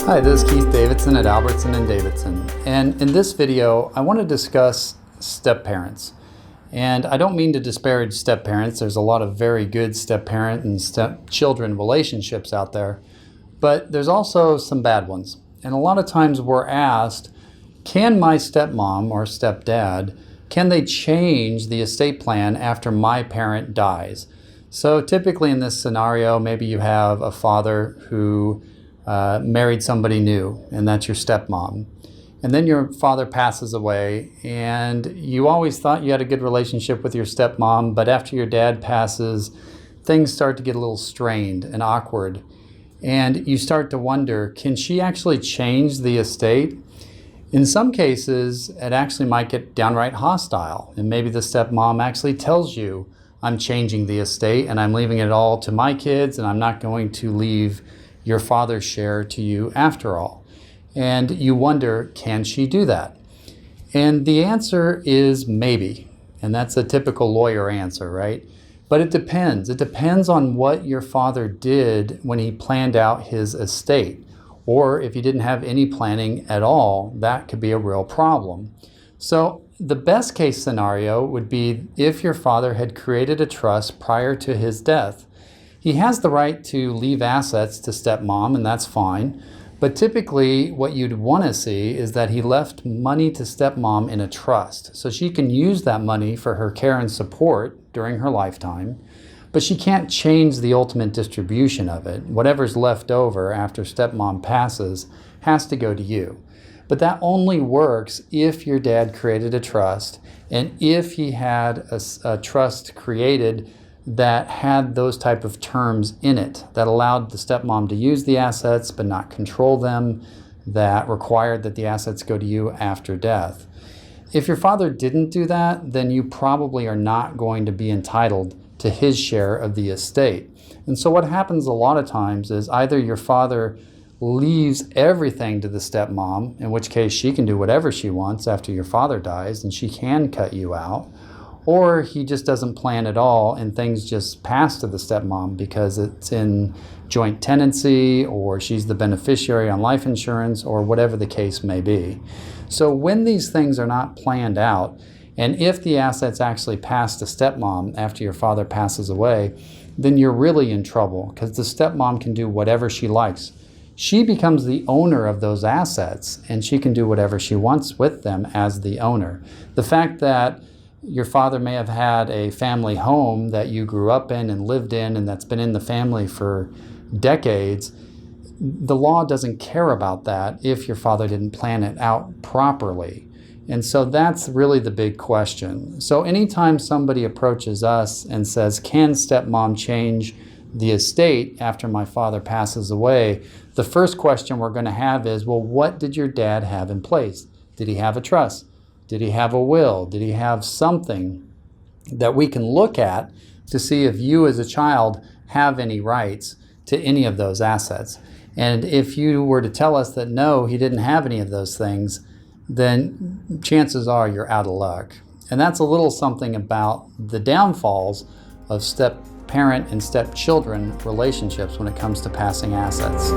Hi, this is Keith Davidson at Albertson and Davidson, and in this video I want to discuss step-parents. And I don't mean to disparage step-parents. There's a lot of very good step-parent and step-children relationships out there, but there's also some bad ones. And a lot of times we're asked, can my stepmom or stepdad, can they change the estate plan after my parent dies? So typically in this scenario, maybe you have a father who married somebody new, and that's your stepmom. And then your father passes away, and you always thought you had a good relationship with your stepmom, but after your dad passes, things start to get a little strained and awkward. And you start to wonder, can she actually change the estate? In some cases, it actually might get downright hostile, and maybe the stepmom actually tells you, I'm changing the estate and I'm leaving it all to my kids, and I'm not going to leave your father's share to you after all. And you wonder, can she do that? And the answer is maybe. And that's a typical lawyer answer, right? But it depends. It depends on what your father did when he planned out his estate. Or if he didn't have any planning at all, that could be a real problem. So the best case scenario would be if your father had created a trust prior to his death. He has the right to leave assets to stepmom, and that's fine. But typically what you'd want to see is that he left money to stepmom in a trust. So she can use that money for her care and support during her lifetime, but she can't change the ultimate distribution of it. Whatever's left over after stepmom passes has to go to you. But that only works if your dad created a trust, and if he had a trust created that had those type of terms in it that allowed the stepmom to use the assets but not control them, that required that the assets go to you after death. If your father didn't do that, then you probably are not going to be entitled to his share of the estate. And so what happens a lot of times is either your father leaves everything to the stepmom, in which case she can do whatever she wants after your father dies and she can cut you out, or he just doesn't plan at all and things just pass to the stepmom because it's in joint tenancy, or she's the beneficiary on life insurance, or whatever the case may be. So when these things are not planned out, and if the assets actually pass to stepmom after your father passes away, then you're really in trouble because the stepmom can do whatever she likes. She becomes the owner of those assets, and she can do whatever she wants with them as the owner. The fact that your father may have had a family home that you grew up in and lived in, and that's been in the family for decades, the law doesn't care about that if your father didn't plan it out properly. And so that's really the big question. So anytime somebody approaches us and says, can stepmom change the estate after my father passes away, the first question we're going to have is, well, what did your dad have in place? Did he have a trust? Did he have a will? Did he have something that we can look at to see if you as a child have any rights to any of those assets? And if you were to tell us that no, he didn't have any of those things, then chances are you're out of luck. And that's a little something about the downfalls of step-parent and step-children relationships when it comes to passing assets.